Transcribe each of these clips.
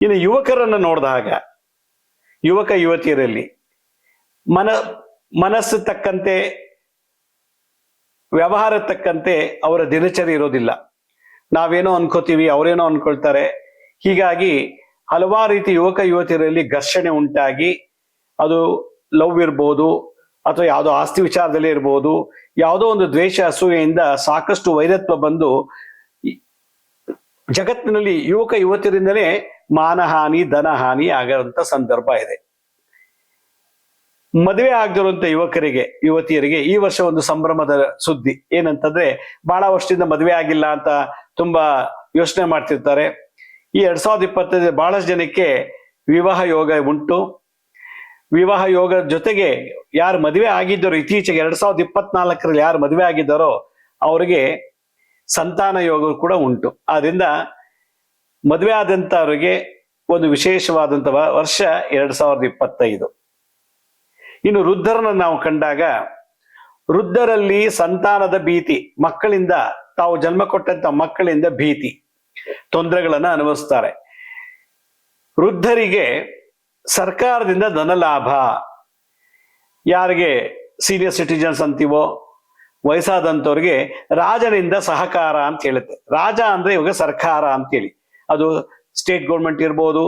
ಇನ್ನು ಯುವಕರನ್ನು ನೋಡಿದಾಗ ಯುವಕ ಯುವತಿಯರಲ್ಲಿ ಮನಸ್ಸು ತಕ್ಕಂತೆ ವ್ಯವಹಾರ ತಕ್ಕಂತೆ ಅವರ ದಿನಚರಿ ಇರೋದಿಲ್ಲ. ನಾವೇನೋ ಅನ್ಕೋತೀವಿ, ಅವರೇನೋ ಅನ್ಕೊಳ್ತಾರೆ. ಹೀಗಾಗಿ ಹಲವಾರು ರೀತಿ ಯುವಕ ಯುವತಿಯರಲ್ಲಿ ಘರ್ಷಣೆ ಉಂಟಾಗಿ, ಅದು ಲವ್ ಇರ್ಬೋದು ಅಥವಾ ಯಾವುದೋ ಆಸ್ತಿ ವಿಚಾರದಲ್ಲಿ ಇರ್ಬೋದು, ಯಾವುದೋ ಒಂದು ದ್ವೇಷ ಅಸೂಯೆಯಿಂದ ಸಾಕಷ್ಟು ವೈರತ್ವ ಬಂದು ಜಗತ್ತಿನಲ್ಲಿ ಯುವಕ ಯುವತಿಯರಿಂದಲೇ ಮಾನಹಾನಿ ಧನಹಾನಿ ಆಗುವಂತ ಸಂದರ್ಭ ಇದೆ. ಮದುವೆ ಆಗದಿರುವಂತ ಯುವಕರಿಗೆ ಯುವತಿಯರಿಗೆ ಈ ವರ್ಷ ಒಂದು ಸಂಭ್ರಮದ ಸುದ್ದಿ ಏನಂತಂದ್ರೆ, ಬಹಳ ವರ್ಷದಿಂದ ಮದುವೆ ಆಗಿಲ್ಲ ಅಂತ ತುಂಬಾ ಯೋಚನೆ ಮಾಡ್ತಿರ್ತಾರೆ. ಈ 2025 ಬಹಳಷ್ಟು ಜನಕ್ಕೆ ವಿವಾಹ ಯೋಗ ಉಂಟು. ವಿವಾಹ ಯೋಗ ಜೊತೆಗೆ ಯಾರು ಮದುವೆ ಆಗಿದ್ದಾರೋ, ಇತ್ತೀಚೆಗೆ 2024ರಲ್ಲಿ ಯಾರು ಮದುವೆ ಆಗಿದ್ದಾರೋ ಅವರಿಗೆ ಸಂತಾನ ಯೋಗ ಕೂಡ ಉಂಟು. ಆದ್ರಿಂದ ಮದುವೆ ಆದಂತವರಿಗೆ ಒಂದು ವಿಶೇಷವಾದಂತ ವರ್ಷ 2025. ಇನ್ನು ವೃದ್ಧರನ್ನ ನಾವು ಕಂಡಾಗ, ವೃದ್ಧರಲ್ಲಿ ಸಂತಾನದ ಭೀತಿ, ಮಕ್ಕಳಿಂದ ತಾವು ಜನ್ಮ ಕೊಟ್ಟಂತ ಮಕ್ಕಳಿಂದ ಭೀತಿ, ತೊಂದರೆಗಳನ್ನ ಅನುಭವಿಸ್ತಾರೆ. ವೃದ್ಧರಿಗೆ ಸರ್ಕಾರದಿಂದ ಧನಲಾಭ, ಯಾರಿಗೆ ಸೀನಿಯರ್ ಸಿಟಿಜನ್ಸ್ ಅಂತೀವೋ ವಯಸ್ಸಾದಂಥವ್ರಿಗೆ ರಾಜನಿಂದ ಸಹಕಾರ ಅಂತ ಹೇಳುತ್ತೆ. ರಾಜ ಅಂದ್ರೆ ಇವಾಗ ಸರ್ಕಾರ ಅಂತೇಳಿ, ಅದು ಸ್ಟೇಟ್ ಗೌರ್ಮೆಂಟ್ ಇರ್ಬೋದು,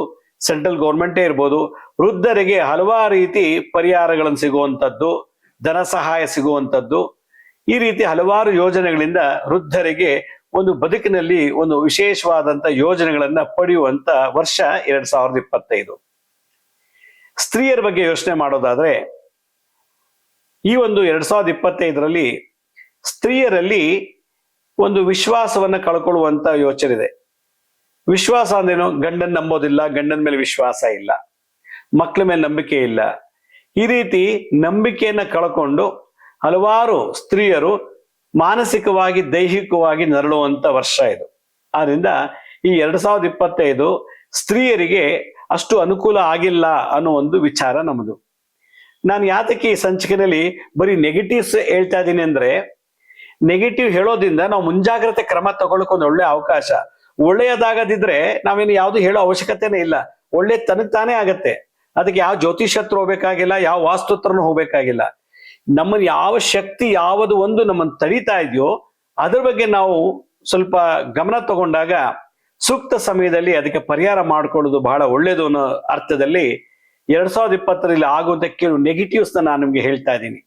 ಸೆಂಟ್ರಲ್ ಗೌರ್ಮೆಂಟೇ ಇರ್ಬೋದು. ವೃದ್ಧರಿಗೆ ಹಲವಾರು ರೀತಿ ಪರಿಹಾರಗಳನ್ನು ಸಿಗುವಂಥದ್ದು, ಧನ ಸಹಾಯ ಸಿಗುವಂಥದ್ದು, ಈ ರೀತಿ ಹಲವಾರು ಯೋಜನೆಗಳಿಂದ ವೃದ್ಧರಿಗೆ ಒಂದು ಬದುಕಿನಲ್ಲಿ ಒಂದು ವಿಶೇಷವಾದಂತ ಯೋಜನೆಗಳನ್ನ ಪಡೆಯುವಂತ ವರ್ಷ 2025. ಸ್ತ್ರೀಯರ ಬಗ್ಗೆ ಯೋಚನೆ ಮಾಡೋದಾದ್ರೆ, ಈ ಒಂದು 2025ರಲ್ಲಿ ಸ್ತ್ರೀಯರಲ್ಲಿ ಒಂದು ವಿಶ್ವಾಸವನ್ನ ಕಳ್ಕೊಳ್ಳುವಂತ ಯೋಚನೆ ಇದೆ. ವಿಶ್ವಾಸ ಅಂದ್ರೇನು? ಗಂಡನ್ ನಂಬೋದಿಲ್ಲ, ಗಂಡನ ಮೇಲೆ ವಿಶ್ವಾಸ ಇಲ್ಲ, ಮಕ್ಕಳ ಮೇಲೆ ನಂಬಿಕೆ ಇಲ್ಲ. ಈ ರೀತಿ ನಂಬಿಕೆಯನ್ನ ಕಳ್ಕೊಂಡು ಹಲವಾರು ಸ್ತ್ರೀಯರು ಮಾನಸಿಕವಾಗಿ ದೈಹಿಕವಾಗಿ ನರಳುವಂತ ವರ್ಷ ಇದು. ಆದ್ರಿಂದ ಈ 2025 ಸ್ತ್ರೀಯರಿಗೆ ಅಷ್ಟು ಅನುಕೂಲ ಆಗಿಲ್ಲ ಅನ್ನೋ ಒಂದು ವಿಚಾರ ನಮ್ಮದು. ನಾನು ಯಾತಕ್ಕೆ ಈ ಸಂಚಿಕೆಯಲ್ಲಿ ಬರೀ ನೆಗೆಟಿವ್ಸ್ ಹೇಳ್ತಾ ಇದ್ದೀನಿ ಅಂದ್ರೆ, ನೆಗೆಟಿವ್ ಹೇಳೋದ್ರಿಂದ ನಾವು ಮುಂಜಾಗ್ರತೆ ಕ್ರಮ ತಗೊಳ್ಳೋಕೆ ಒಂದು ಒಳ್ಳೆ ಅವಕಾಶ. ಒಳ್ಳೆಯದಾಗದಿದ್ರೆ ನಾವೇನು ಯಾವ್ದು ಹೇಳೋ ಅವಶ್ಯಕತೆನೇ ಇಲ್ಲ, ಒಳ್ಳೆ ತಾನೇ ಆಗತ್ತೆ. ಅದಕ್ಕೆ ಯಾವ ಜ್ಯೋತಿಷತ್ರ ಹೋಗ್ಬೇಕಾಗಿಲ್ಲ, ಯಾವ ವಾಸ್ತುತ್ರನೂ ಹೋಗ್ಬೇಕಾಗಿಲ್ಲ. ನಮ್ಮನ್ನ ಯಾವ ಶಕ್ತಿ ಯಾವುದು ಒಂದು ನಮ್ಮನ್ನು ತಡೀತಾ ಇದೆಯೋ ಅದ್ರ ಬಗ್ಗೆ ನಾವು ಸ್ವಲ್ಪ ಗಮನ ತಗೊಂಡಾಗ ಸೂಕ್ತ ಸಮಯದಲ್ಲಿ ಅದಕ್ಕೆ ಪರಿಹಾರ ಮಾಡ್ಕೊಳ್ಳೋದು ಬಹಳ ಒಳ್ಳೇದು ಅನ್ನೋ ಅರ್ಥದಲ್ಲಿ 2020ರಲ್ಲಿ ಆಗುವಂತ ಕೆಲವು ನೆಗೆಟಿವ್ಸ್ ನಾನು ನಿಮ್ಗೆ ಹೇಳ್ತಾ ಇದ್ದೀನಿ.